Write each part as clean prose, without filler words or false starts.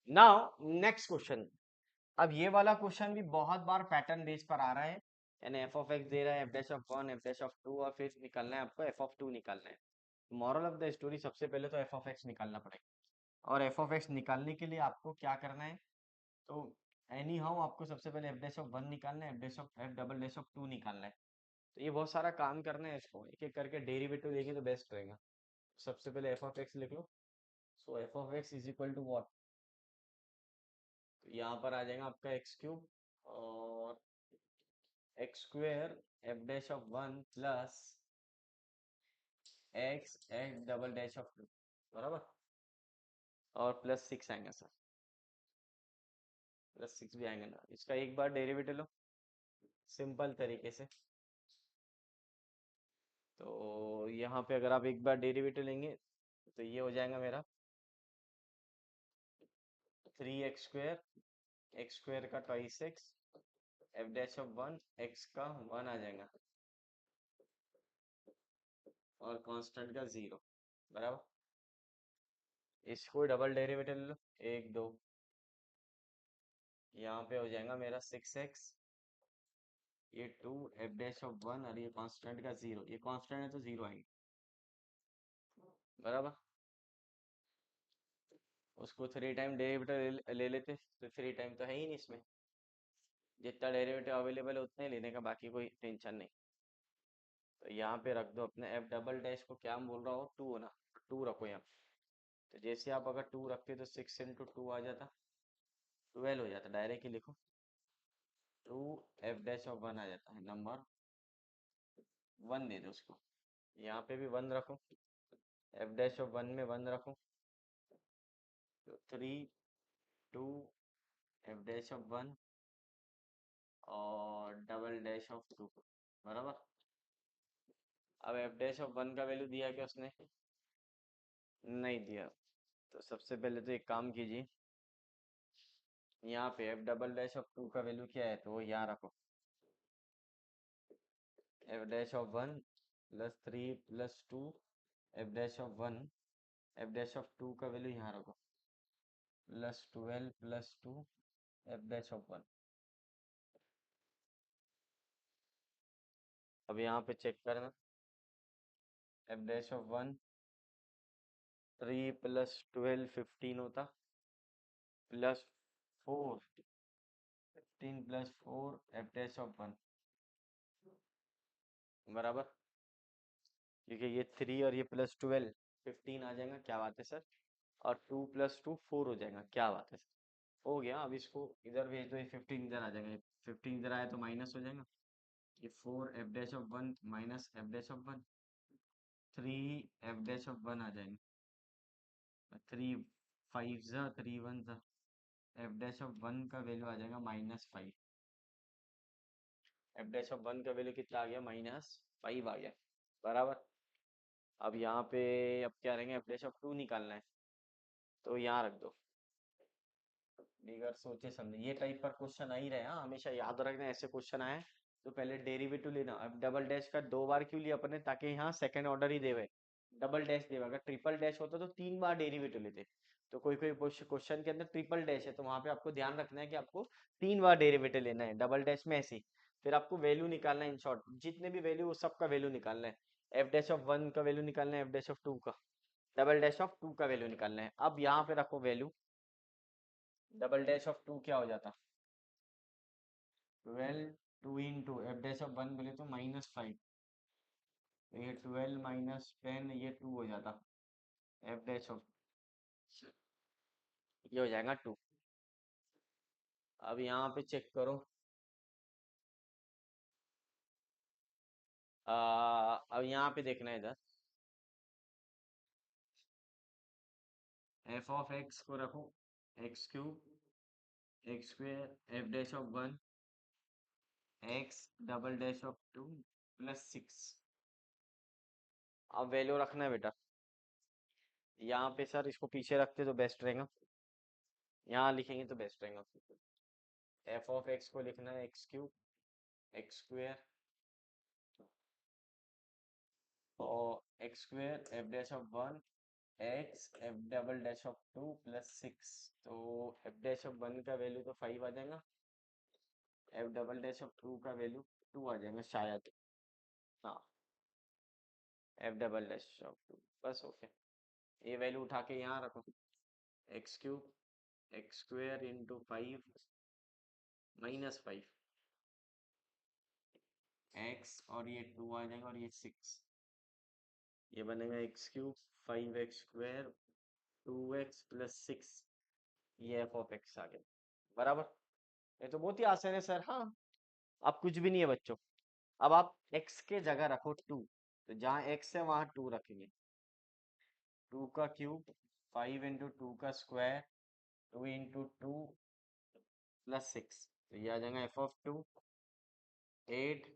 Now next question. अब ये वाला क्वेश्चन भी बहुत बार पैटर्न बेस पर आ रहा है, यानी एफ ऑफ एक्स दे रहा है, F dash of one, F dash of two, और फिर निकालना है आपको एफ ऑफ टू निकालना है। मॉरल ऑफ द स्टोरी, सबसे पहले तो एफ ऑफ एक्स निकालना पड़ेगा, और एफ ऑफ एक्स निकालने के लिए आपको क्या करना है, तो एनी हाउ आपको सबसे पहले एफ डैश ऑफ वन निकालना है, F double dash of two निकालना है। तो ये बहुत सारा काम करना है, इसको एक एक करके डेरिवेटिव लेंगे तो बेस्ट रहेगा। सबसे पहले एफ ऑफ एक्स लिख लो। So F of X is equal to what, तो यहाँ पर आ जाएगा आपका एक्स क्यूब और X square F dash of one plus X X double dash of two, बराबर, और प्लस सिक्स आएंगे सर, प्लस सिक्स भी आएंगे ना, इसका एक बार डेरिवेटिव लो सिंपल तरीके से। तो यहाँ पे अगर आप एक बार डेरिवेटिव लेंगे तो ये हो जाएगा मेरा थ्री एक्स स्क्वेयर का twice x F dash of one, x का वन आ जाएगा और कांस्टेंट का जीरो, बराबर। इसको डबल डेरिवेटिव ले लो, एक दो, यहाँ पे हो जाएगा मेरा सिक्स एक्स, ये two F dash of one, और ये कांस्टेंट का जीरो, ये कांस्टेंट है तो जीरो आएंगे, बराबर। उसको थ्री टाइम डेरिवेटिव ले लेते, तो थ्री टाइम तो है ही नहीं इसमें, जितना डेरिवेटिव अवेलेबल है उतने ही लेने का, बाकी कोई टेंशन नहीं। तो यहाँ पे रख दो अपने एफ डबल डैश को, क्या हम बोल रहा हो, टू ना, टू रखो यहाँ। तो जैसे आप अगर टू रखते तो सिक्स इंटू टू आ जाता, ट्वेल्व हो जाता, डायरेक्ट ही लिखो, two F dash of one आ जाता है, नंबर वन दे दो उसको, यहाँ पे भी वन रखो, एफ डैश ऑफ वन में वन रखो, तो three two F dash of one और डबल डैश ऑफ टू, बराबर। अब एफ डैश ऑफ वन का वैल्यू दिया क्या उसने, नहीं दिया। तो सबसे पहले तो एक काम कीजिए, यहाँ पे F double dash of two का वैल्यू क्या है, तो वो यहाँ रखो, F dash of one plus three plus two F dash of one, F dash of two का वैल्यू यहाँ रखो, plus twelve plus two F dash of one. अब यहाँ पे चेक करना, F dash of one three plus twelve fifteen होता, plus four, fifteen plus four F dash of one, बराबर। क्योंकि ये थ्री और ये प्लस ट्वेल्व फिफ्टीन आ जाएगा, क्या बात है सर, और टू प्लस टू फोर हो जाएगा, क्या बात है सर, हो गया। अब इसको इधर भेज दो, ये फिफ्टीन इधर आ जाएगा, फिफ्टीन इधर आया तो माइनस हो जाएगा, ये four F dash of one minus F dash of one, three F dash of one आ जाएंगे, थ्री फाइव ज़ा थ्री वन ज़ा, एफ डैश ऑफ वन का वैल्यू आ जाएगा minus five, F dash of one का वैल्यू कितना आ गया, माइनस फाइव आ गया, बराबर। अब यहाँ पे अब क्या रहेंगे, एफ डैश ऑफ टू निकालना है, तो यहाँ रख दो, बगैर सोचे समझे, ये टाइप पर क्वेश्चन आ ही रहे, हाँ हमेशा याद रखना, ऐसे क्वेश्चन आए तो पहले डेरिवेटिव लेना। अब डबल डैश का दो बार क्यों लिया अपने, ताकि यहाँ सेकंड ऑर्डर ही देवे, डबल डैश देवे, अगर ट्रिपल डैश होता तो तीन बार डेरिवेटिव लेते। तो कोई कोई क्वेश्चन के अंदर ट्रिपल डैश है, तो वहां पे आपको ध्यान रखना है कि आपको तीन बार डेरिवेटिव लेना है, डबल डैश में ऐसे ही। फिर आपको वैल्यू निकालना है, इन शॉर्ट जितने भी वैल्यू सबका वैल्यू निकालना है, एफ डैश ऑफ वन का वैल्यू निकालना है, एफ डैश ऑफ टू का, डबल डैश ऑफ टू का वैल्यू निकालना है। अब यहाँ पे रखो value, double dash of two क्या हो जाता, twelve, two into F dash of one बोले तो माइनस फाइव, तो ये ट्वेल्व माइनस टेन, ये टू हो जाता, एफ डैश ऑफ, ये हो जाएगा टू। अब यहाँ पे चेक करो, अब यहाँ पे देखना है इधर, एफ ऑफ एक्स को रखो x cube x square F dash of one x double dash of two plus six. अब वैल्यू रखना है बेटा, यहाँ पे सर इसको पीछे रखते तो बेस्ट रहेगा, यहाँ लिखेंगे तो बेस्ट रहेगा। एफ ऑफ एक्स को लिखना है एक्स क्यूब एक्स स्क्वेयर और X square F dash of one x F double dash of 2 plus 6, तो एफ डैश ऑफ 1 का वैल्यू तो 5 आ जाएगा, एफ डबल डैश ऑफ 2 का वैल्यू 2 आ जाएगा शायद। हाँ, एफ डबल डैश ऑफ 2 बस ओके। ये वैल्यू उठा के यहाँ रखो, x cube x square into 5 minus 5 x, और ये 2 आ जाएगा और ये 6, ये बनेगा x cube 5x square 2x plus 6, ये एफ ऑफ एक्स आ गया। बराबर, ये तो बहुत ही आसान है सर। हाँ, अब कुछ भी नहीं है बच्चों। अब आप x के जगह रखो 2, तो जहाँ x है वहां 2 रखेंगे। 2 का क्यूब 5 इंटू 2 का स्क्वायर 2 इंटू 2 प्लस 6, तो ये आ जाएगा एफ ऑफ 2 8,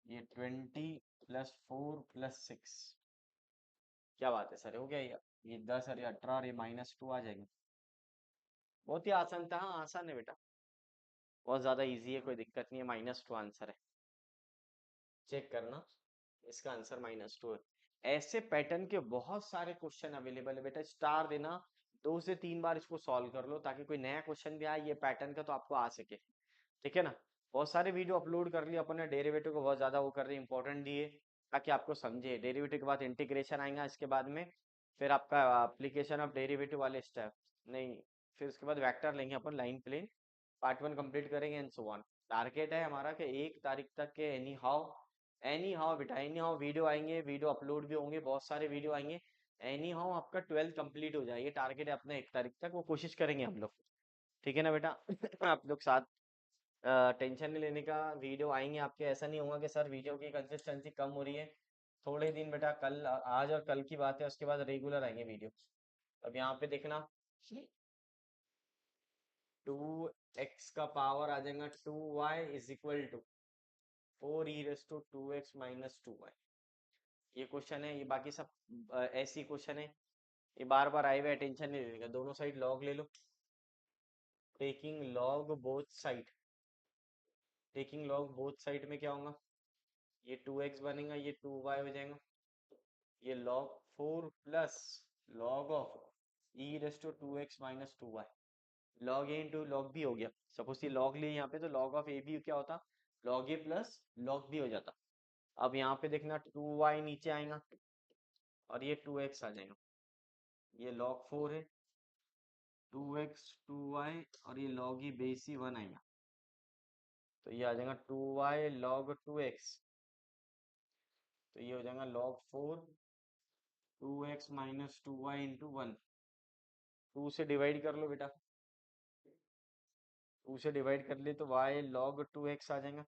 ये 20 प्लस 4 प्लस 6। क्या बात है सर, हो गया ये 10 और ये 18 और ये -2 आ जाएगा। बहुत ही आसान था। हाँ आसान है बेटा, बहुत ज्यादा इजी है, कोई दिक्कत नहीं है। -2 आंसर है, चेक करना, इसका आंसर -2 है। ऐसे पैटर्न के बहुत सारे क्वेश्चन अवेलेबल है बेटा, स्टार देना, 2 से 3 बार इसको सॉल्व कर लो ताकि कोई नया क्वेश्चन भी आए ये पैटर्न का तो आपको आ सके। ठीक है ना। बहुत सारे वीडियो अपलोड कर लिए अपन ने, डेरिवेटिव को बहुत ज्यादा वो कर रहे इंपॉर्टेंट दिए ताकि आपको समझे। डेरिवेटिव के बाद इंटीग्रेशन आएगा, इसके बाद में फिर आपका एप्लीकेशन ऑफ डेरिवेटिव वाले स्टेप नहीं, फिर उसके बाद वेक्टर लेंगे अपन, लाइन प्लेन, पार्ट 1 कंप्लीट करेंगे एंड सो ऑन। टारगेट है हमारा कि 1 तारीख तक के एनी हाउ बेटा, एनी हाउ वीडियो आएंगे, वीडियो अपलोड भी होंगे, बहुत सारे वीडियो आएंगे, एनी हाउ आपका 12th कंप्लीट हो जाए, ये टारगेट है अपना 1 तारीख तक, वो कोशिश करेंगे हम लोग। ठीक है ना बेटा। आप लोग साथ, टेंशन नहीं लेने का, वीडियो आएंगे आपके, ऐसा नहीं होगा कि सर वीडियो की कंसिस्टेंसी कम हो रही है। थोड़े दिन बेटा, कल आज और कल की बात है, उसके बाद रेगुलर आएंगे वीडियो। अब यहाँ पे देखना, 2x का पावर आ जाएगा 2y is equal to 4e⁻² minus 2y। ये क्वेश्चन है, ये बाकी सब ऐसी क्वेश्चन है, ये बार बार आए हुए, टेंशन नहीं लेने का। दोनों साइड लॉग ले लो, taking log both side, taking log both side में क्या होगा, ये 2x बनेगा, ये 2y हो जाएगा, ये log 4 plus log of e⁻² log a into log b हो गया। सपोज ये लॉग लिए यहाँ पे, तो लॉग ऑफ ए बी क्या होता, लॉग ए प्लस लॉग बी हो जाता। अब यहाँ पे देखना 2y नीचे आएगा और ये 2x आ जाएगा, ये log 4 है, 2x 2y, और ये log ई बेस ही 1 आएगा, तो ये आ जाएगा 2y log 2x, तो ये हो जाएगा log 4 2x minus 2y into 1। 2 से डिवाइड कर लो बेटा, 2 से डिवाइड कर लिए तो y log 2x आ जाएगा,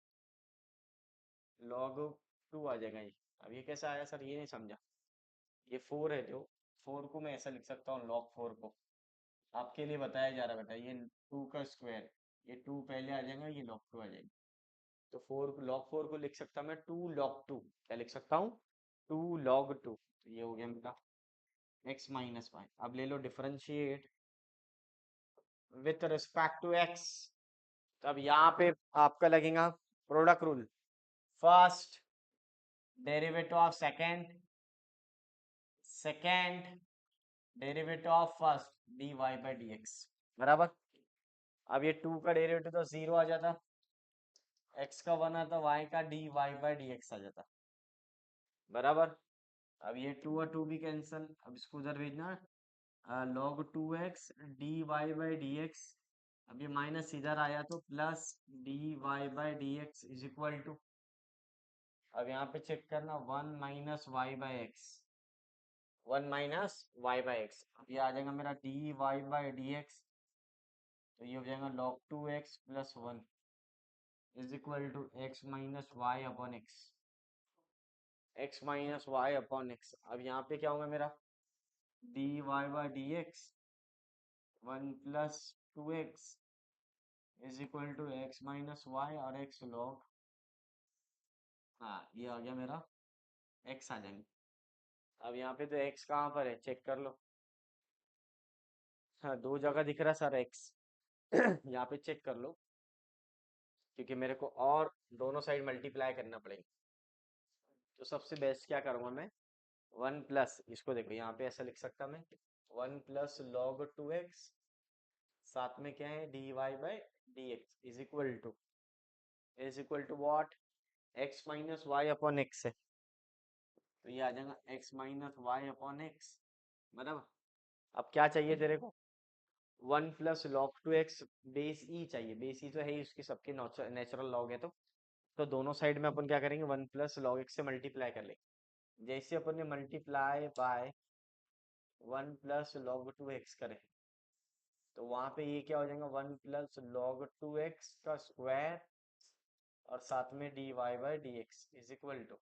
log 2 आ जाएगा ये। अब ये कैसा आया सर, ये नहीं समझा। ये 4 है, जो 4 को मैं ऐसा लिख सकता हूँ, log 4 को आपके लिए बताया जा रहा है बेटा, ये 2 का स्क्वायर, ये 2 पहले आ जाएगा, ये log 2 आ जाएगा, तो 4 log 4 को लिख सकता मैं 2 log 2, क्या लिख सकता हूँ, 2 log 2, तो ये हो गया बेटा x माइनस वाई। अब ले लो differentiate with respect to x, तो अब यहाँ पे आपका लगेगा product rule, first derivative of second derivative of first dy by dx, बराबर। अब ये 2 का डेरिवेटिव तो 0 आ जाता, x का 1 आता, y का dy बाई dx आ जाता, बराबर। अब ये 2 और 2 भी कैंसल, अब इसको उधर भेजना, log 2x dy by dx, अब ये माइनस इधर आया तो plus dy by dx is equal to, अब यहाँ पे चेक करना 1 minus y by x, 1 minus y by x, ये आ जाएगा मेरा dy बाई dx, तो ये हो जाएगा log 2x plus 1 is equal to x minus y upon x, x minus y upon x. अब यहाँ पे क्या होगा मेरा, dy by dx 1 plus 2x is equal to x minus y और x log, हाँ ये आ गया मेरा, x आ जाएंगे। अब यहाँ पे तो x कहाँ पर है, चेक कर लो। हाँ, 2 जगह दिख रहा है सर x। यहाँ पे चेक कर लो, क्योंकि मेरे को और दोनों साइड मल्टीप्लाई करना पड़ेगा, तो सबसे बेस्ट क्या करूँगा मैं, वन प्लस, इसको देखो यहाँ पे ऐसा लिख सकता मैं, 1 + log 2x, साथ में क्या है, dy by D x is equal to what, x - y/x है, तो ये आ जाएगा x - y/x, बराबर। अब क्या चाहिए तेरे को, 1 + log 2x, बेस ई चाहिए, बेस ई तो है ही उसकी, सबके नेचुरल लॉग है, तो दोनों साइड में अपन क्या करेंगे, 1 + log x से मल्टीप्लाई कर लेंगे। जैसे अपन ने मल्टीप्लाई बाय 1 + log 2x करें, तो वहां पे ये क्या हो जाएगा, 1 + log 2x का स्क्वायर, और साथ में dy by D x is equal to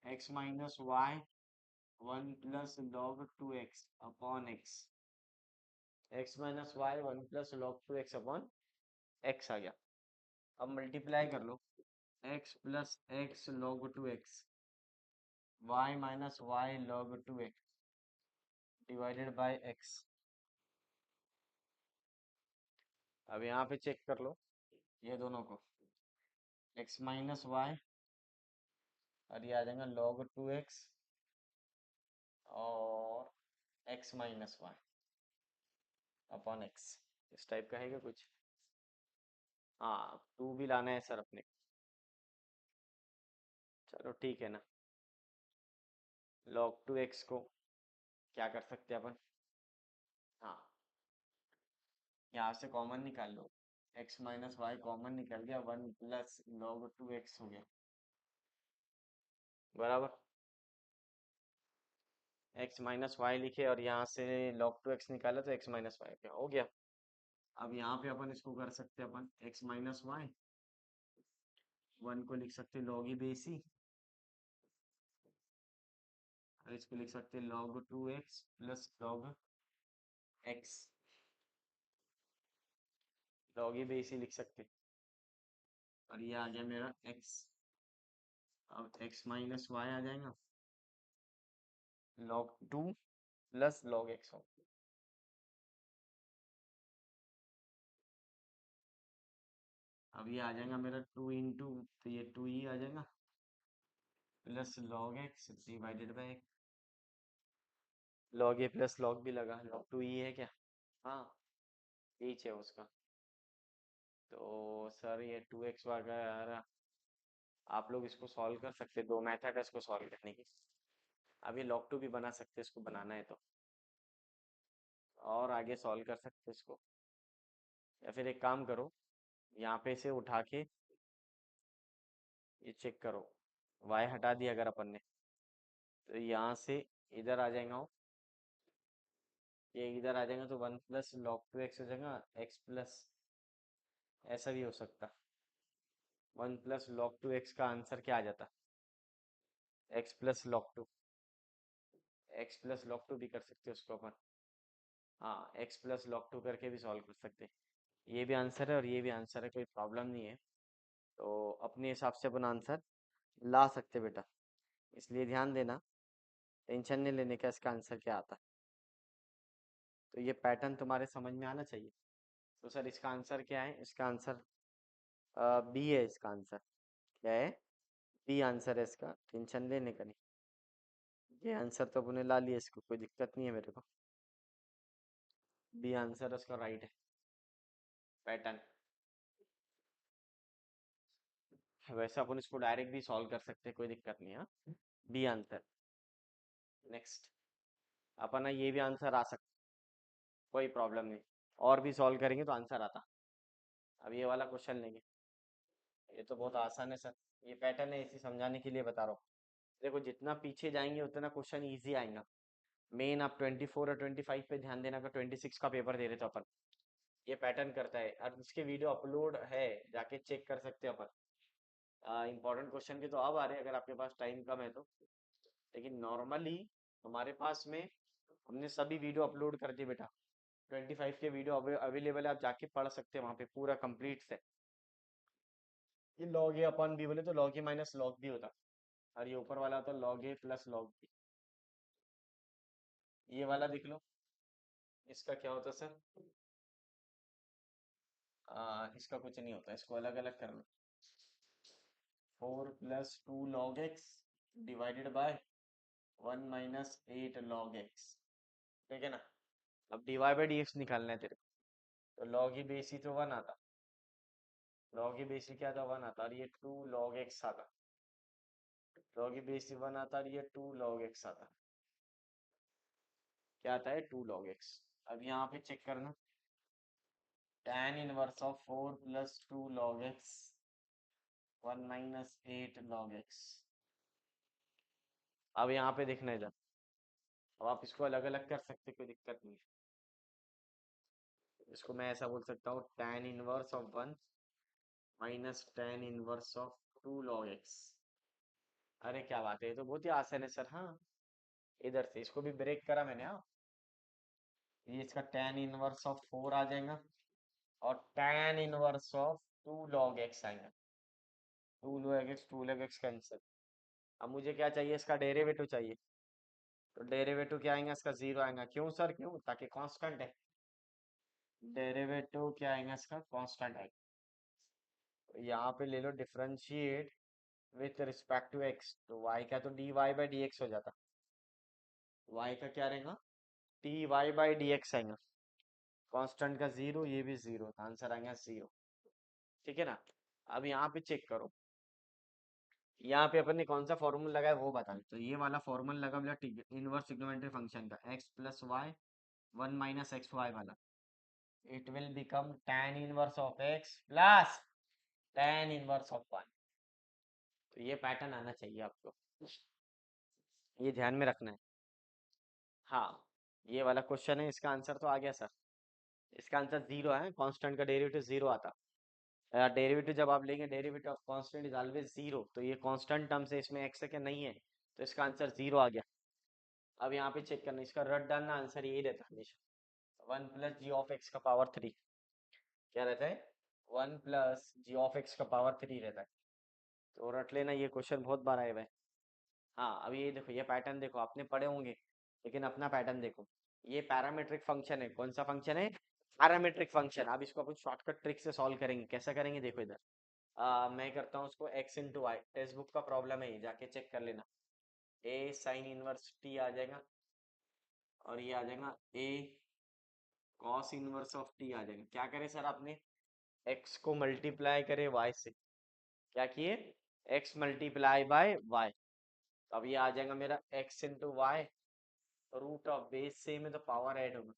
x - y 1 + log 2x/x, x - y 1 + log 2x/x आ गया। अब मल्टीप्लाई कर लो, x + x log 2x, y - y log 2x divided by x। अब यहाँ पे चेक कर लो ये दोनों को, x - y, और ये आ जाएगा log 2x और x - y/x, इस टाइप का है क्या कुछ। हाँ, 2 भी लाना है सर अपने, चलो ठीक है ना। log 2x को क्या कर सकते हैं अपन, हाँ, यहाँ से कॉमन निकाल लो, x - y कॉमन निकल गया, 1 + log 2x हो गया, बराबर। x - y लिखे और यहाँ से log 2x निकाला, तो x - y क्या हो गया। अब यहाँ पे अपन इसको कर सकते हैं, अपन x - y 1 को लिख सकते log ई बेसी, और इसको लिख सकते log 2x + log x, log ई बेसी लिख सकते, और ये आ गया मेरा x। अब x - y आ जाएगा log 2 + log x हो। अब ये आ जाएगा मेरा 2 इंटू, तो ये 2e आ जाएगा plus log x divided by, log a plus log भी लगा, log 2e है क्या, हाँ एच है उसका, तो सर ये 2x वगैरह आप लोग इसको सॉल्व कर सकते, दो मेथड है इसको सॉल्व करने की। अभी log 2 भी बना सकते, इसको बनाना है तो, और आगे सॉल्व कर सकते इसको, या फिर एक काम करो, यहाँ पे से उठा के ये चेक करो, y हटा दिया अगर अपन ने, तो यहाँ से इधर आ जाएगा वो, ये इधर आ जाएगा, तो 1 + log 2x हो जाएगा, x प्लस, ऐसा भी हो सकता, 1 + log 2x का आंसर क्या आ जाता, x + log 2, x + log 2 भी कर सकते हो उसको अपन, हाँ x + log 2 करके भी सॉल्व कर सकते हैं, ये भी आंसर है और ये भी आंसर है, कोई प्रॉब्लम नहीं है, तो अपने हिसाब से अपन आंसर ला सकते बेटा, इसलिए ध्यान देना, टेंशन नहीं लेने का इसका आंसर क्या आता है। तो ये पैटर्न तुम्हारे समझ में आना चाहिए। तो सर इसका आंसर क्या है, इसका आंसर बी है, इसका आंसर क्या है, बी आंसर है इसका, टेंशन लेने का नहीं, ये आंसर तो अपने ला लिया, इसको कोई दिक्कत नहीं है मेरे को, बी आंसर उसका राइट है, पैटर्न। वैसे अपन इसको डायरेक्ट भी सॉल्व कर सकते हैं, कोई दिक्कत नहीं है, बी आंसर। नेक्स्ट, अपना ये भी आंसर आ सकता, कोई प्रॉब्लम नहीं, और भी सॉल्व करेंगे तो आंसर आता। अब ये वाला क्वेश्चन लेंगे, ये तो बहुत आसान है सर, ये पैटर्न है, इसी समझाने के लिए बता रहा हूँ। देखो जितना पीछे जाएंगे उतना क्वेश्चन इजी आएगा, मेन आप 24 और 25 पे ध्यान देना, का 26 का पेपर दे रहे थे अपन, ये पैटर्न करता है, और इसके वीडियो अपलोड है, जाके चेक कर सकते हो अपन। इंपॉर्टेंट क्वेश्चन के तो अब आ रहे हैं अगर आपके पास टाइम कम है तो, लेकिन नॉर्मली हमारे पास में हमने सभी वीडियो अपलोड कर दिए बेटा, 25 के वीडियो अवेलेबल है, आप जाके पढ़ सकते हैं वहाँ पे, पूरा कंप्लीट है। ये लॉग ए अपन भी बोले तो लॉग ए माइनस लॉग भी होता, और ये ऊपर वाला तो लॉग ए प्लस लॉग बी। ये वाला देख लो, इसका क्या होता सर, इसका कुछ नहीं होता, इसको अलग अलग करना, 4 + 2 log x divided by 1 - 8 log x, ठीक है ना। अब dy/dx निकालना है तेरे को, तो log ही बेस ही तो 1 आता, log ही बेस ही क्या था 1 आता, और ये 2 log x आता, log ही बेस ही 1 आता, और ये 2 log x आता, क्या आता है 2 log x। अब यहाँ पे चेक करना, tan inverse of 4 + 2 log x 1 - 8 log x। अब यहाँ पे देखना इधर, अब आप इसको अलग अलग कर सकते, कोई दिक्कत नहीं है। इसको मैं ऐसा बोल सकता हूँ, tan inverse of 1 - tan inverse of 2 log x। अरे क्या बात है, ये तो बहुत ही आसान है सर। हाँ, इधर से इसको भी ब्रेक करा मैंने। हाँ, ये इसका tan इनवर्स ऑफ 4 आ जाएगा, और tan inverse of 2 log x आएगा। 2 log x कैंसिल। अब मुझे क्या चाहिए, इसका डेरिवेटिव चाहिए, तो डेरिवेटिव क्या आएगा इसका, 0 आएगा। क्यों सर, क्यों, ताकि कांस्टेंट है। डेरिवेटिव क्या आएगा इसका, कांस्टेंट आएगा। तो यहाँ पे ले लो differentiate with respect to x, तो y का तो dy/dx हो जाता, y का क्या रहेगा, dy/dx आएगा। कांस्टेंट का 0, ये भी 0, आंसर आएगा 0, ठीक है ना। अब यहाँ पे चेक करो, यहाँ पे अपन ने कौन सा फॉर्मूला लगाया वो बताएं। तो ये वाला फॉर्मूला लगा बोला इनवर्स ट्रिग्नोमेट्री फंक्शन का, x + y 1 - xy वाला, it will become tan inverse of x plus tan inverse of y। तो ये पैटर्न आना चाहिए आपको, ये ध्यान में रखना है। हाँ, ये वाला क्वेश्चन है, इसका आंसर तो आ गया सर। इसका आंसर 0 है, कांस्टेंट का डेरिवेटिव 0 आता। डेरिवेटिव जब आप लेंगे, derivative of constant is always 0, तो ये कांस्टेंट टर्म से इसमें x है क्या, नहीं है, तो इसका आंसर 0 आ गया। अब यहाँ पे चेक करना, इसका रट डालना, आंसर यही रहता है हमेशा, 1 + g(x)⁻³ क्या रहता है, 1 + g(x)⁻³ रहता है। तो रट लेना, ये क्वेश्चन बहुत बार आए हुए हैं। हाँ, अब ये देखो, ये पैटर्न देखो, आपने पढ़े होंगे, लेकिन अपना पैटर्न देखो। ये पैरामीट्रिक फंक्शन है, कौन सा फंक्शन है, पैरामीट्रिक फंक्शन। अब इसको अपन शॉर्टकट ट्रिक से सॉल्व करेंगे, कैसा करेंगे देखो इधर। मैं करता हूँ उसको x × y, टेक्स्ट बुक का प्रॉब्लम है ये, जाके चेक कर लेना। a sin इनवर्स t आ जाएगा, और ये आ जाएगा a cos inverse of t आ जाएगा। क्या करें सर, आपने x को मल्टीप्लाई करे y से, क्या किए, x × y। तो अब ये आ जाएगा मेरा x × y, root of base same है तो पावर ऐड होगा,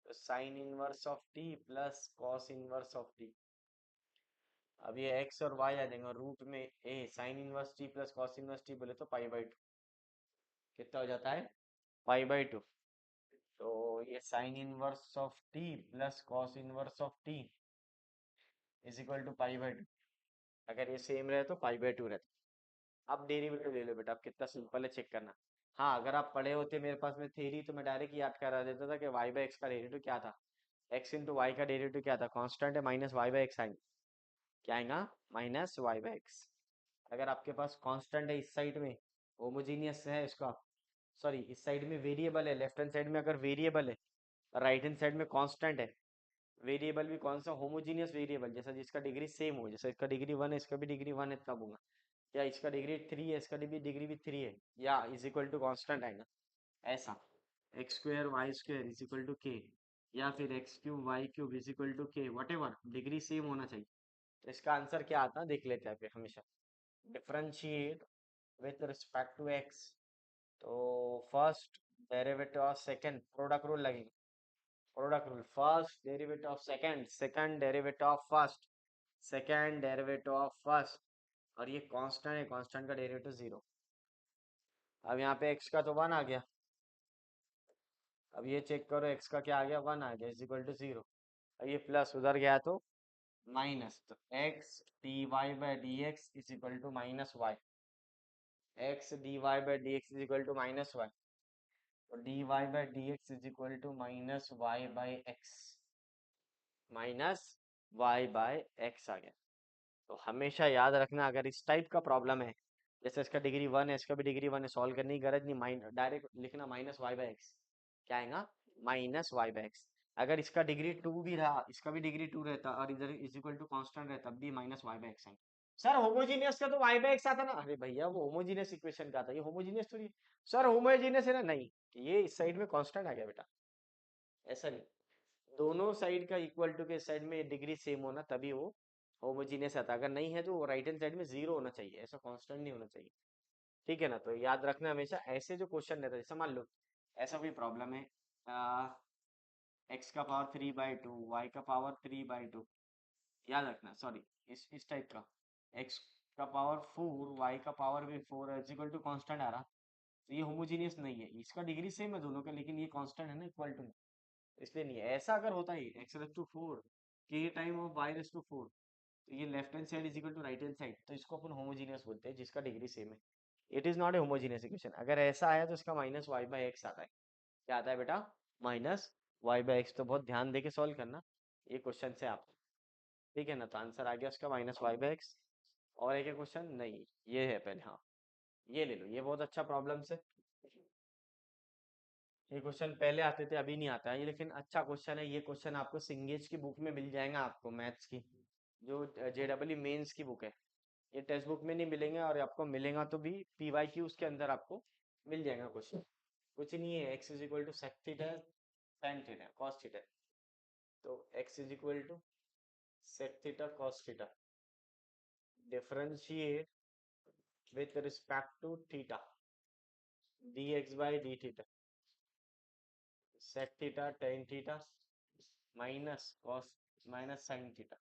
तो sine inverse of t plus cos inverse of t। अब ये x और y आ जाएंगे, रूट में a sine inverse t plus cos inverse t बोले तो π/2, कितना हो जाता है, π/2। तो ये sine inverse of t plus cos inverse of t is equal to π/2। अगर ये सेम रहे तो π/2 रहता। अब डेरिवेटिव ले लो बेटा, अब कितना सिंपल है, चेक करना। हाँ, अगर आप पढ़े होते मेरे पास में थ्योरी, तो मैं डायरेक्ट याद करा देता था कि y/x का डेरिवेटिव क्या था, x × y का डेरिवेटिव क्या था, कांस्टेंट है, माइनस y/x आएगा, क्या आएगा, माइनस y/x। अगर आपके पास कांस्टेंट है इस साइड में, होमोजीनियस है इसका, सॉरी इस साइड में वेरिएबल है, लेफ्ट हैंड साइड में अगर वेरिएबल है, राइट हैंड साइड में कांस्टेंट है, वेरिएबल भी कौन सा, होमोजीनियस वेरिएबल, जैसा जिसका डिग्री सेम हो, जैसा इसका डिग्री 1 है, इसका भी डिग्री 1 है, तब होगा। या इसका डिग्री 3 है, इसका डिग्री भी 3 है, या इज इक्वल टू कांस्टेंट आएगा, ऐसा। x² y² is equal to k, या फिर x³ y³ is equal to k, whatever, degree same होना चाहिए। तो इसका आंसर क्या आता है देख लेते हैं फिर हमेशा, differentiate with respect to x। तो first derivative of second, product rule लगेगा, product rule, first derivative of second, second derivative of first, second derivative of first, और ये कांस्टेंट है, कांस्टेंट का डेरिवेटिव 0। अब यहाँ पे x का तो 1 आ गया, अब ये चेक करो x का क्या आ गया, 1 आ गया, इज इक्वल टू 0। अब ये प्लस उधर गया तो माइनस, तो x dy/dx is equal to -y, x dy/dx is equal to -y, तो dy/dx is equal to -y/x, -y/x आ गया। तो हमेशा याद रखना, अगर इस टाइप का प्रॉब्लम है, जैसे इसका डिग्री 1 है, इसका भी डिग्री 1 है, सॉल्व करने की गरज नहीं, डायरेक्ट लिखना -y/x, क्या आएगा, -y/x। अगर इसका डिग्री 2 भी रहा, इसका भी डिग्री 2 रहता, और इधर इज इक्वल टू कांस्टेंट रहता, तब भी -y/x आएगा। सर होमोजीनियस का तो y बाय एक्स आता ना, अरे भैया वो होमोजीनियस इक्वेशन का था, ये होमोजीनियस थोड़ी है। सर होमोजीनियस है ना, नहीं, ये इस साइड में कांस्टेंट आ गया बेटा, ऐसा नहीं, दोनों साइड का इक्वल टू के साइड में डिग्री सेम होना तभी वो होमोजीनियस आता है। अगर नहीं है तो वो राइट हैंड साइड में जीरो होना चाहिए, ऐसा कांस्टेंट नहीं होना चाहिए। ठीक है ना, तो याद रखना हमेशा ऐसे जो क्वेश्चन रहता है, जैसे मान लो ऐसा कोई प्रॉब्लम है, एक्स का पावर 3/2, वाई का पावर 3/2, याद रखना, सॉरी, इस टाइप का, एक्स का पावर 4, वाई का पावर भी 4 है, इक्वल टू कांस्टेंट आ रहा, तो ये होमोजीनियस नहीं है, इसका डिग्री सेम है दोनों का, लेकिन ये कांस्टेंट है ना, इक्वल टू, इसलिए नहीं है। ऐसा अगर होता है एक्स रेस टू 4 के time of y raise to 4, तो ये left hand side is equal to right hand side, तो इसको अपन होमोजीनियस बोलते हैं, जिसका डिग्री सेम है। It is not a homogeneous equation. अगर ऐसा आया तो इसका माइनस वाई बाई एक्स आता है। क्या आता है बेटा? Minus y by x. तो बहुत ध्यान दे के सॉल्व करना ये क्वेश्चन से आप, ठीक है ना। तो आंसर आ गया उसका माइनस वाई बाई एक्स। और एक क्वेश्चन नहीं, ये है पहले, हाँ, ये ले लो, ये बहुत अच्छा प्रॉब्लम है। ये क्वेश्चन पहले आते थे, अभी नहीं आता है ये, लेकिन अच्छा क्वेश्चन है। ये क्वेश्चन आपको सिंगेज की बुक में मिल जाएगा, आपको मैथ्स की जो JEE मेंस की बुक है, ये टेक्स्ट बुक में नहीं मिलेंगे, और आपको मिलेगा तो भी PYQ के अंदर आपको मिल जाएगा क्वेश्चन। कुछ नहीं है, X is equal to sec theta tan theta cos theta, तो X is equal to sec theta cos theta, differentiate with respect to theta, dx by D theta, sec theta tan theta minus cos minus sine theta,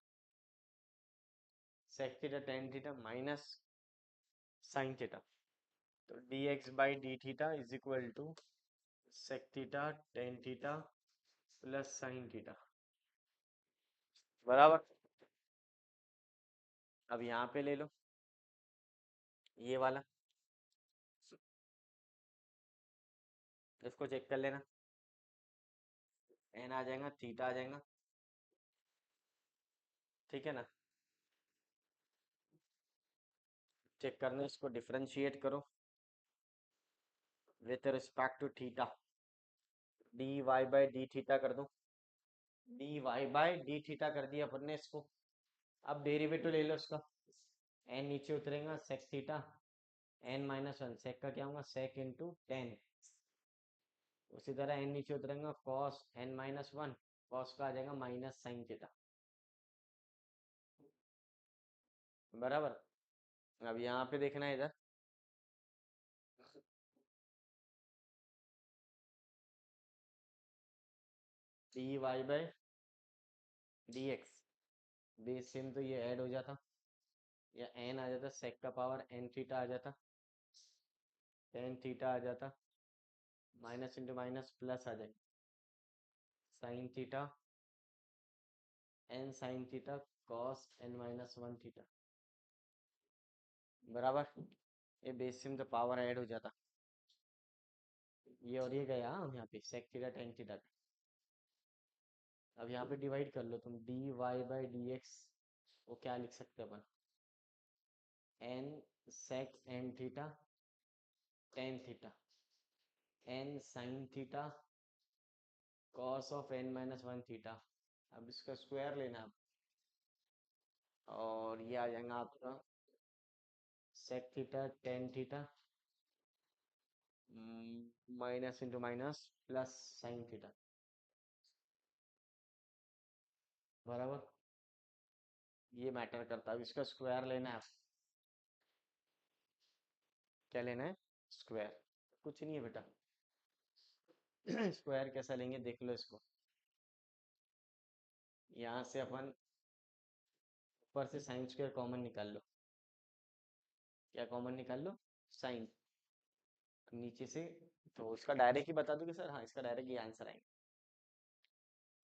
sec theta tan theta minus sine theta, तो dx by D theta is equal to sec theta tan theta plus sine theta, बराबर। अब यहाँ पे ले लो ये वाला, इसको check कर लेना, एन आ जाएगा, थीटा आ जाएगा, ठीक है ना। चेक करना, इसको डिफरेंशिएट करो with respect to theta, d Y by D theta कर दो, d Y by D theta कर दिया अपन ने इसको। अब डेरिवेटिव ले लो इसका, एन नीचे उतरेगा, सेक थीटा n-1, सेक का क्या होगा, सेक इंटू टेन, उसी तरह एन नीचे उतरेगा, कॉस n-1, कॉस का आ जाएगा माइनस साइन थीटा, बराबर। अब यहाँ पे देखना है इधर, d Y by D x, base same, तो ये ऐड हो जाता, या एन आ जाता, सेक का पावर एन थीटा आ जाता, टेन थीटा आ जाता, माइनस इंटू माइनस प्लस आ जाए, sine theta N sine theta cos n-1 theta, बराबर। ये बेस में तो पावर ऐड हो जाता, ये और ये गया, यहाँ पे सेक थीटा टेन थीटा। अब यहाँ पे डिवाइड कर लो तुम, D Y by D X, वो क्या लिख सकते हैं अपन, N sec N theta tan theta, N sine theta cos of n-1 theta. अब इसका स्क्वायर लेना अब, और ये आ जाएगा आपका sec theta tan theta minus into minus plus sine theta, बराबर। ये मैटर करता है। अब इसका स्क्वायर लेना है, क्या लेना है, स्क्वायर। कुछ नहीं है बेटा, स्क्वायर कैसा लेंगे देख लो इसको, यहाँ से अपन ऊपर से साइन स्क्वायर कॉमन निकाल लो, क्या कॉमन निकाल लो, साइन, नीचे से, तो उसका डायरेक्ट ही बता दोगे सर, हाँ इसका डायरेक्ट ये आंसर आएंगे।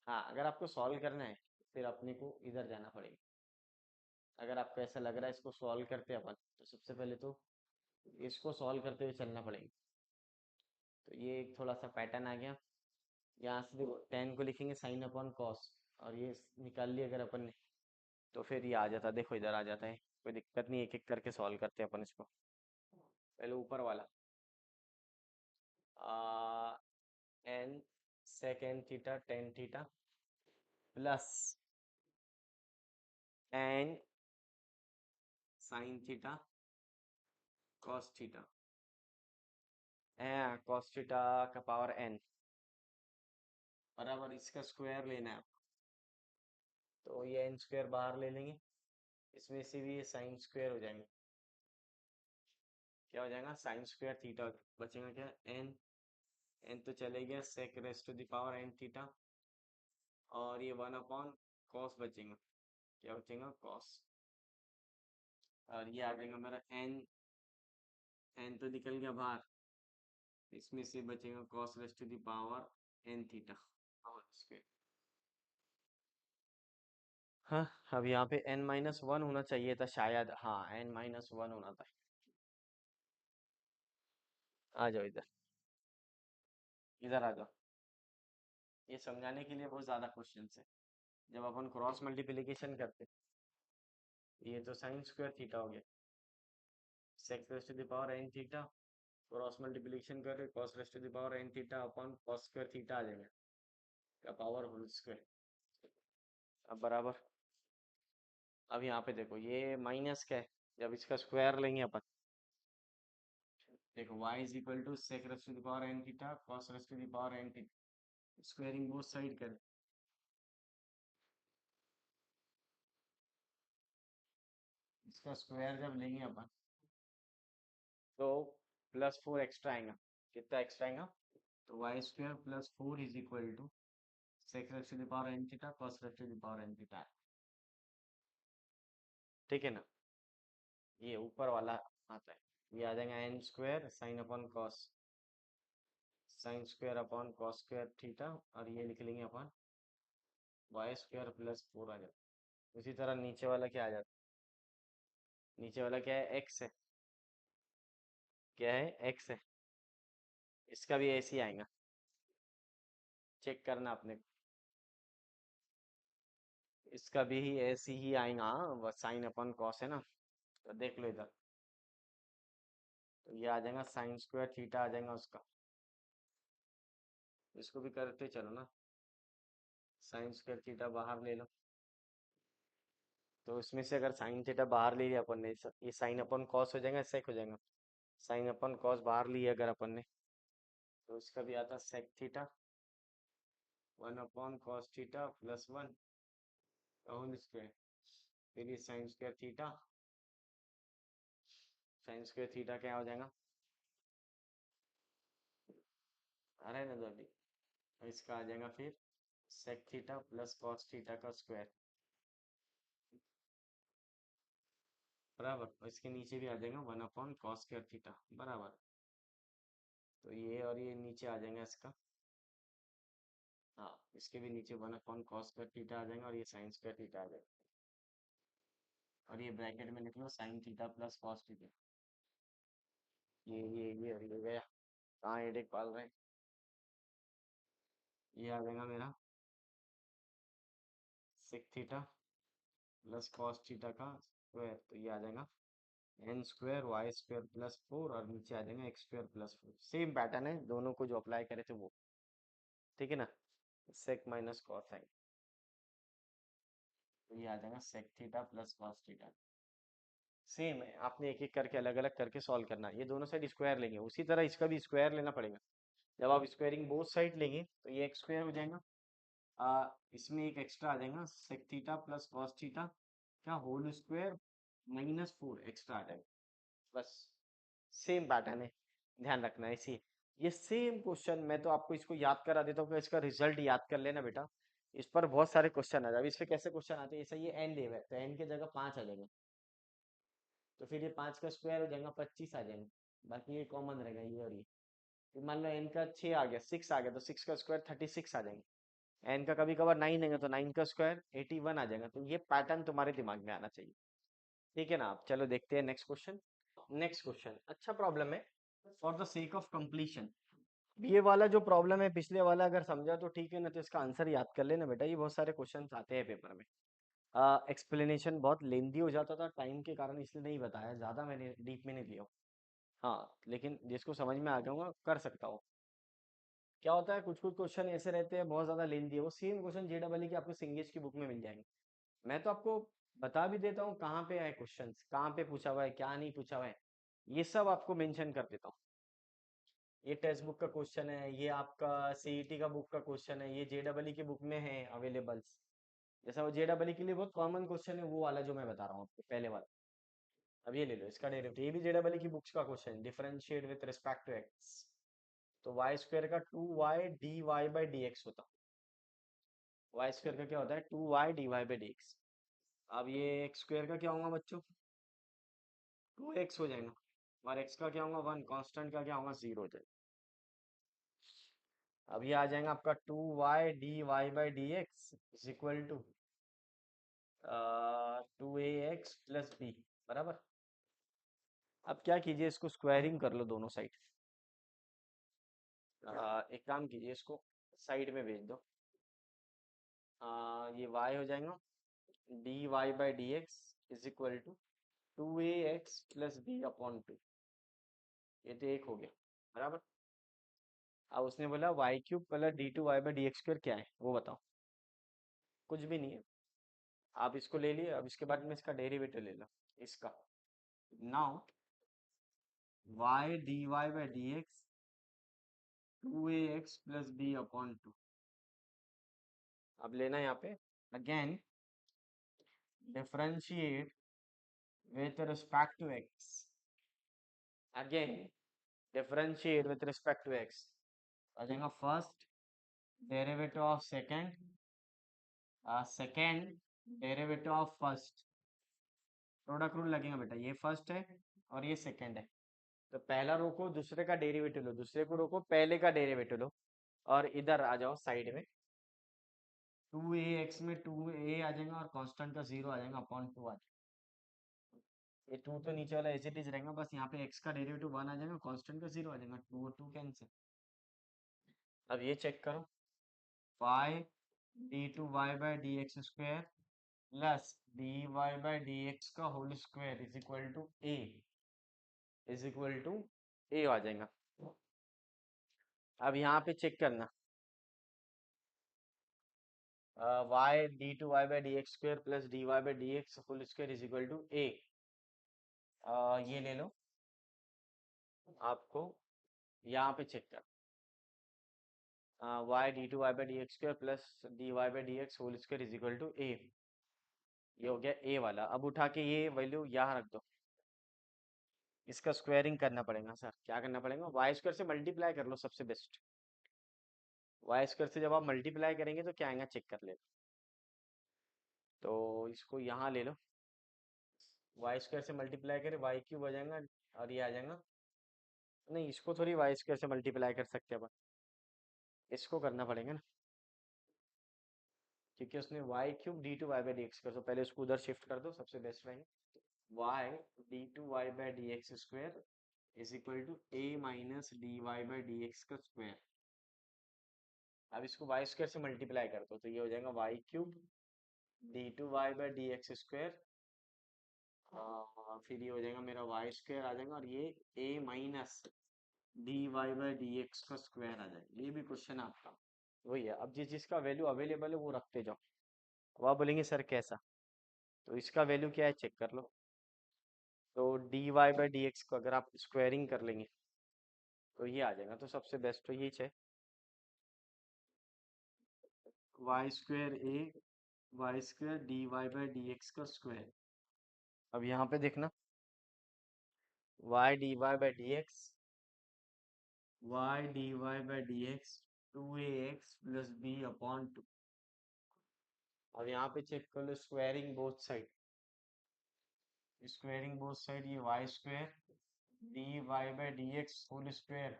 हाँ, अगर आपको सॉल्व करना है फिर अपने को इधर जाना पड़ेगा। अगर आपको ऐसा लग रहा है इसको सॉल्व करते अपन, तो सबसे पहले तो इसको सॉल्व करते हुए चलना पड़ेगा। तो ये एक थोड़ा सा पैटर्न आ गया, यहाँ से देखो टेन को लिखेंगे साइन अपॉन कॉस, और ये निकाल लिया अगर अपन ने, तो फिर ये आ जाता, देखो इधर आ जाता है, कोई दिक्कत नहीं, एक एक करके सॉल्व करते हैं अपन इसको। पहले ऊपर वाला, n second theta tan theta plus n sine theta cos theta, cos theta का पावर n बराबर इसका स्क्वायर लेना है। तो ये n स्क्वायर बाहर ले लेंगे, इसमें से भी ये साइन स्क्वायर हो जाएंगे। क्या हो जाएगा, साइन स्क्वायर थीटा बचेगा क्या, n, n तो चले गया sec raise to the power n theta, और ये 1 अपॉन कॉस बचेगा, क्या बचेगा कॉस, और ये आ जाएगा मेरा n, n तो निकल गया बाहर, इसमें से बचेगा cos raise to the power n theta और स्क्वायर। हाँ, अब यहाँ पे n-1 होना चाहिए था शायद, हाँ n-1 होना था। आ जाओ इधर, इधर आ जाओ, ये समझाने के लिए बहुत ज्यादा क्वेश्चन है। जब अपन क्रॉस मल्टीप्लिकेशन करते, ये तो साइन स्क्वायर थीटा हो गया, sec raise to the power n theta, cross multiplication कर रहे cos raise to the power n theta upon cos square theta आ जाएगा, का पावर होल स्क्वायर। अब बराबर, अब यहाँ पे देखो ये माइनस क्या है, जब इसका स्क्वायर लेंगे अपन, देखो y is equal to sec raise to the power n theta cos raise to the power n theta, squaring both side कर, इसका स्क्वायर जब लेंगे अपन तो +4 एक्स्ट्रा आएगा, कितना एक्स्ट्रा आएगा, तो y square +4 is equal to sec raise to the power n theta cos raise to the power n theta, ठीक है ना। ये ऊपर वाला आता है, ये आ जाएगा n square sine upon cos, sine square upon cos square theta, और ये लिख लेंगे अपन वाई स्क्वायर +4 आ जाता। उसी तरह नीचे वाला क्या आ जाता, नीचे वाला क्या है, x है, क्या है x है, इसका भी ऐसे ही आएगा, चेक करना अपने, इसका भी ऐसे ही आएगा, वो साइन अपॉन कॉस है ना, तो देख लो इधर, तो ये आ जाएगा साइन स्क्वायर थीटा आ जाएगा उसका, इसको भी करते चलो ना, साइन स्क्वायर थीटा बाहर ले लो, तो इसमें से अगर साइन थीटा बाहर ले लिया अपन ने, ये साइन अपन कॉस हो जाएगा, सेक हो जाएगा, साइन अपन कॉस बाहर लिए अगर अपन ने, तो इसका भी आता sec theta 1/cos theta +1 whole square, फिर ये sine square theta, sine square theta क्या हो जाएगा, आ रहा है ना जो अभी, तो इसका आ जाएगा फिर सेक थीटा +cos थीटा का स्क्वायर, बराबर, और इसके नीचे भी आ जाएगा 1/cos स्क्वायर थीटा बराबर, तो ये और ये नीचे आ जाएगा इसका, हाँ इसके भी नीचे 1/cos स्क्वायर थीटा आ जाएगा, और ये साइन स्क्वायर थीटा आ जाएगा, और ये ब्रैकेट में लिख लो साइन थीटा +cos थीटा, ये और ये गया, कहाँ हेडेक पाल रहे हैं, ये आ जाएगा मेरा सेक थीटा +cos थीटा का स्क्वायर, तो ये आ जाएगा n स्क्वायर वाई स्क्वायर +4, और नीचे आ जाएगा x² +4, सेम पैटर्न है दोनों को जो अप्लाई करे थे वो, ठीक है ना, सेक माइनस कॉस साइन, तो ये आ जाएगा sec theta +cos theta, same है, आपने एक एक करके अलग अलग करके सॉल्व करना है, ये दोनों साइड स्क्वायर लेंगे, उसी तरह इसका भी स्क्वायर लेना पड़ेगा, जब आप स्क्वायरिंग बोथ साइड लेंगे तो ये एक्स स्क्वायर हो जाएगा, इसमें एक एक्स्ट्रा आ जाएगा सेक थीटा +cos थीटा क्या होल स्क्वायर -4 एक्स्ट्रा आ जाएगा, बस सेम पैटर्न है, ध्यान रखना है इसी, ये सेम क्वेश्चन मैं तो आपको इसको याद करा देता हूँ कि इसका रिजल्ट याद कर लेना बेटा, इस पर बहुत सारे क्वेश्चन आ जाए, अब इस पे कैसे क्वेश्चन आते हैं, ऐसा ये एन ले हुआ है तो एन की जगह 5 आ जाएगा, तो फिर ये 5 का स्क्वायर हो जाएगा 25 आ जाएगा, बाकी ये कॉमन रहेगा ये और ये, फिर मान लो एन का 6 आ गया 6 आ गया, तो 6 का स्क्वायर 36 आ जाएंगे, एन का कभी कभार 9 है तो 9 का स्क्वायर 81 आ जाएगा, तो ये पैटर्न तुम्हारे दिमाग में आना चाहिए, ठीक है ना। आप चलो देखते हैं नेक्स्ट क्वेश्चन, नेक्स्ट क्वेश्चन अच्छा प्रॉब्लम है, for the sake of completion, ये वाला जो प्रॉब्लम है पिछले वाला अगर समझा तो ठीक है, ना तो इसका आंसर याद कर लेना बेटा, ये बहुत सारे क्वेश्चन आते हैं पेपर में, एक्सप्लेनेशन बहुत लेंदी हो जाता था टाइम के कारण, इसलिए नहीं बताया ज्यादा, मैंने डीप में नहीं लिया, हाँ लेकिन जिसको समझ में आ गया होगा कर सकता हो। क्या होता है, कुछ कुछ क्वेश्चन ऐसे रहते हैं बहुत ज्यादा लेंदी है, वो सेम क्वेश्चन JEE के आपको सिंगेज की बुक में मिल जाएंगे, मैं तो आपको बता भी देता हूँ कहाँ पे है क्वेश्चन, कहाँ पे पूछा हुआ है, क्या नहीं पूछा हुआ है, ये सब आपको मेंशन कर देता हूँ। ये टेक्स्ट बुक का क्वेश्चन है, ये आपका सीईटी का बुक का क्वेश्चन है, ये जेडबलई की बुक में है अवेलेबल्स। जैसा वो जेडबलई के लिए बहुत कॉमन क्वेश्चन है वो वाला जो मैं बता रहा हूँ आपको पहले वाला। अब ये ले लो इसका डेरिवेटिव, ये भी जेडबलई की बुक्स का question, differentiate with respect to x. तो वाई स्क्वायर का 2y d Y by D x होता, वाई स्क्वायर का क्या होता है 2y d Y by D x. अब ये एक्स स्क्वायर का क्या होगा बच्चों, 2x हो जाएगा, और x का क्या होगा 1, कांस्टेंट का क्या होगा 0 हो जाएगा। अब ये आ जाएगा आपका 2y d Y by D x is equal to 2ax plus b, बराबर। अब क्या कीजिए, इसको स्क्वायरिंग कर लो दोनों साइड। एक काम कीजिए, इसको साइड में भेज दो। ये y हो जाएगा d Y by D x is equal to 2ax plus B upon 2, ये तो एक हो गया, बराबर। अब उसने बोला y cube plus d two Y by D x square क्या है वो बताओ। कुछ भी नहीं है, आप इसको ले लिए, अब इसके बाद में इसका डेरिवेटिव ले लो इसका। Now Y D Y by D x 2ax plus B upon 2। अब लेना यहाँ पे again differentiate with respect to X, again differentiate with respect to X. आ जाएगा first derivative of second, second derivative of first. Product rule लगेगा बेटा, ये first है और ये सेकंड है, तो पहला रोको दूसरे का डेरिवेटिव लो, दूसरे को रोको पहले का डेरिवेटिव लो, और इधर आ जाओ साइड में। 2ax में 2a आ जाएगा और कांस्टेंट का 0 आ जाएगा अपॉन 2 आ जाएगा। ये 2 तो नीचे वाला एज इट इज रहेगा, बस यहाँ पे x का डेरिवेटिव 1 आ जाएगा, कांस्टेंट का 0 आ जाएगा, 2 और 2 कैंसिल। अब ये चेक करो, y D two Y by D x square plus D Y by D x का whole square is equal to A, is equal to A आ जाएगा। अब यहाँ पे चेक करना, Y D two Y by D x square plus D Y by D x whole square is equal to A. ये ले लो आपको, यहाँ पे चेक कर, Y D two Y by D x square plus D Y by D x whole square is equal to A, ये हो गया ए वाला। अब उठा के ये वैल्यू यहाँ रख दो, इसका स्क्वायरिंग करना पड़ेगा सर, क्या करना पड़ेगा, वाई स्क्वायर से मल्टीप्लाई कर लो सबसे बेस्ट। वाई स्क्वायर से जब आप मल्टीप्लाई करेंगे तो क्या आएगा चेक कर लेना। तो इसको यहाँ ले लो, वाई स्क्वायर से मल्टीप्लाई करें वाई क्यूब हो जाएगा, और ये आ जाएगा, नहीं इसको थोड़ी वाई स्क्वायर से मल्टीप्लाई कर सकते हैं अपन, इसको करना पड़ेगा ना, क्योंकि उसने y cube d two Y by D x कर, तो पहले उसको उधर शिफ्ट कर दो सबसे बेस्ट रहेगा। Y D two Y by D x square is equal to a minus D Y by D x का स्क्वायर। अब इसको वाई स्क्वायर से मल्टीप्लाई कर दो, तो ये हो जाएगा y cube d two Y by D x square, फिर ये हो जाएगा मेरा वाई स्क्वायर आ जाएगा, और ये A minus D Y by D x का स्क्वायर आ जाएगा। ये भी क्वेश्चन आपका वही है, अब जिस जिसका वैल्यू अवेलेबल है वो रखते जाओ। अब आप बोलेंगे सर कैसा, तो इसका वैल्यू क्या है चेक कर लो। तो d Y by D x को अगर आप स्क्वायरिंग कर लेंगे तो ये आ जाएगा, तो सबसे बेस्ट तो ये है y square a y square d Y by D x का स्क्वायर। अब यहाँ पे देखना, y D Y by D x, y D Y by D x 2ax plus B upon 2। अब यहाँ पे चेक कर लो squaring both side, squaring both side, ये y square d Y by D x whole square,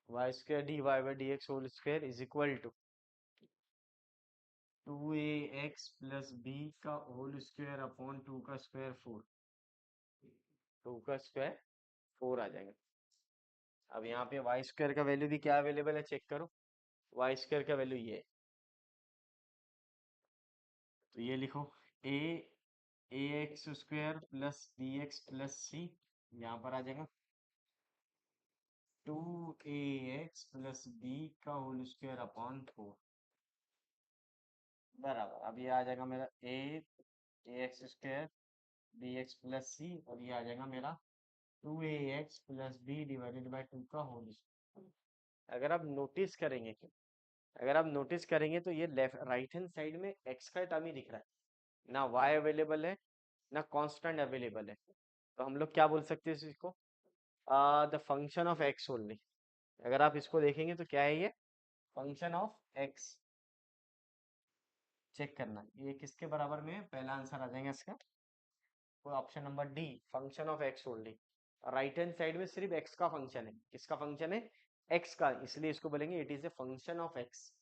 y square d Y by D x whole square is equal to 2ax plus b का whole square upon 2 का square 4, 2 का square 4 आ जाएगा। अब यहाँ पे Y square का value भी क्या अवेलेबल है चेक करो, वाई स्क्वायर का वैल्यू ये है, तो ये लिखो a a x square plus b x plus c, यहाँ पर आ जाएगा 2ax प्लस बी का होल स्क्वायर अपॉन 4, बराबर। अब ये आ जाएगा मेरा a a x square b x plus c, और ये आ जाएगा मेरा 2ax plus B divided by 2 का होल स्क्वायर। अगर आप नोटिस करेंगे अगर आप नोटिस करेंगे तो ये लेफ्ट राइट हैंड साइड में एक्स का टर्म ही दिख रहा है, ना वाई अवेलेबल है ना कांस्टेंट अवेलेबल है। तो हम लोग क्या बोल सकते हैं इसको, the function of x only. अगर आप इसको देखेंगे तो क्या है ये, फंक्शन ऑफ एक्स। चेक करना ये किसके बराबर में है, पहला आंसर आ जाएगा इसका, तो option number D, function of x only. Right hand side में सिर्फ एक्स का फंक्शन है, किसका फंक्शन है, एक्स का, इसलिए इसको बोलेंगे it is a function of x.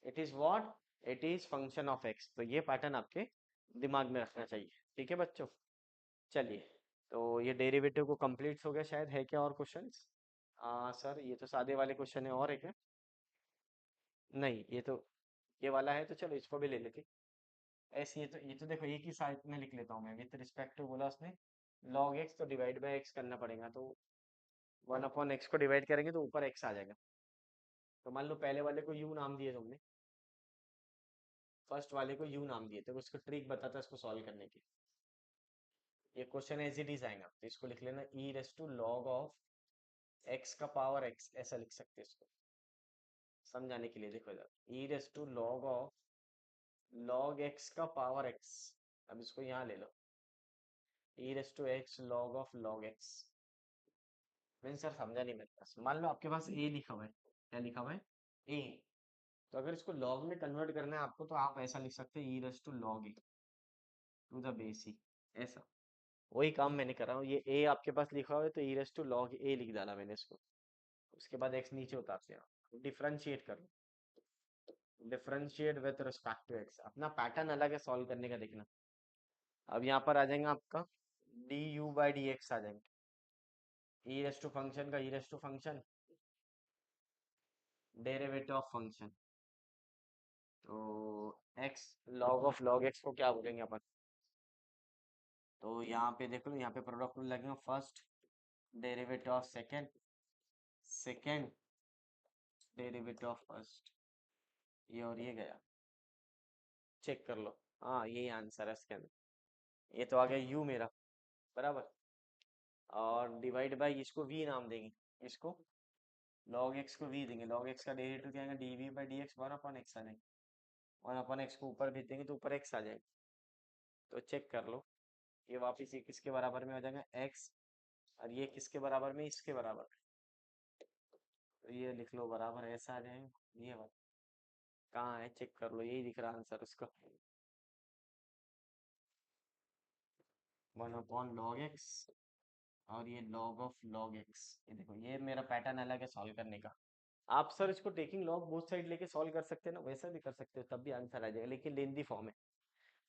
It is what, it is function of x. तो ये पैटर्न आपके दिमाग में रखना चाहिए, ठीक है बच्चों। चलिए, तो ये डेरिवेटिव को कंप्लीट हो गया शायद, है क्या और क्वेश्चंस? हाँ सर, ये तो सादे वाले क्वेश्चन है, और है क्या? नहीं, ये वाला है, तो चलो इसको भी ले लेते। ऐसे ये तो देखो एक ही साइड में लिख लेता हूँ मैं, विथ रिस्पेक्ट टू बोला उसने लॉग एक्स, तो डिवाइड बाय एक्स करना पड़ेगा, तो 1/x को डिवाइड करेंगे तो ऊपर एक्स आ जाएगा। तो मान लो पहले वाले को यू नाम दिए तुमने, फर्स्ट वाले को यू नाम दिए, तो उसको ट्रिक बताता है इसको सॉल्व करने की। ये क्वेश्चन एज इट इज आएगा, तो इसको लिख लेना e raise to log of x का पावर एक्स, ऐसा लिख सकते हैं इसको समझाने के लिए। देखो इधर e raise to log of log x का पावर एक्स, अब इसको यहाँ ले लो, e raise to x log of log x. मैंने सर समझा नहीं मेरे पास, मान लो आपके पास ए लिखा हुआ है, क्या लिखा हुआ है, ए। तो अगर इसको लॉग में कन्वर्ट करना है आपको, तो आप ऐसा लिख सकते हैं e raise to log a to the base e, ऐसा। वही काम मैंने करा हूँ, ये ए आपके पास लिखा हुआ है तो ई रेस टू लॉग ए लिख डाला मैंने इसको। उसके बाद एक्स नीचे उतारते हैं, डिफरेंशिएट करो, differentiate with respect to x. अपना पैटर्न अलग है सॉल्व करने का, देखना। अब यहाँ पर आ जाएगा आपका d u by D x आ जाएंगे, ई रेस टू फंक्शन का e raise to function, derivative of function. तो x log of log x को क्या बोलेंगे अपन, तो यहाँ पे देख लो, यहाँ पे प्रोडक्ट रूल लगेगा, first derivative of second, second derivative of first, ये और ये गया, चेक कर लो। हाँ यही आंसर है इसके अंदर, ये तो आ गया यू मेरा, बराबर। और डिवाइड बाई इसको वी नाम देंगे, इसको लॉग एक्स को वी देंगे, लॉग एक्स का डेरिवेटिव क्या आएगा, d v by D x, 1/x आ जाएगा, 1/x को ऊपर भेज देंगे तो ऊपर एक्स आ जाएगा। तो चेक कर लो, ये वापिस ये किसके बराबर में हो जाएगा, एक्स, और ये किसके बराबर में, इसके बराबर। तो ये लिख लो बराबर ऐसा आ जाएगा, ये बात कहाँ है, चेक कर लो, यही दिख रहा आंसर उसका, 1/log x, और ये log ऑफ log x। ये देखो ये मेरा पैटर्न अलग है सॉल्व करने का। आप सर इसको टेकिंग लॉग बोथ साइड लेके सॉल्व कर सकते हैं ना, वैसा भी कर सकते हो, तब भी आंसर आ जाएगा, लेकिन लेंदी फॉर्म है।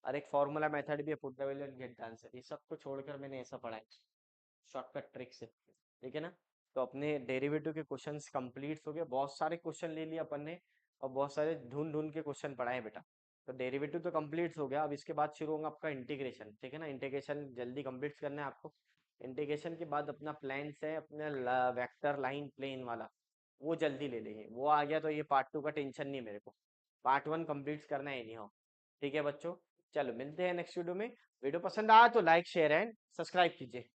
और एक फॉर्मूला मेथड भी है, put the value and get the answer, ये सब को छोड़कर मैंने ऐसा पढ़ा है शॉर्टकट ट्रिक से, ठीक है ना। तो अपने डेरिवेटिव के क्वेश्चंस कंप्लीट हो गए, बहुत सारे क्वेश्चन ले लिए अपन ने, और बहुत सारे ढूंढ ढूंढ के क्वेश्चन पढ़ाए बेटा। तो डेरिवेटिव तो कंप्लीट हो गया, अब इसके बाद शुरू होगा आपका इंटीग्रेशन, ठीक है ना। इंटीग्रेशन जल्दी कंप्लीट करना है आपको। इंटीग्रेशन के बाद अपना प्लान्स है अपना वेक्टर लाइन प्लेन वाला, वो जल्दी ले लेंगे, वो आ गया तो ये पार्ट 2 का टेंशन नहीं है मेरे को, पार्ट 1 कंप्लीट करना है नहीं हो। ठीक है बच्चों, चलो मिलते हैं नेक्स्ट वीडियो में। वीडियो पसंद आया तो लाइक शेयर एंड सब्सक्राइब कीजिए।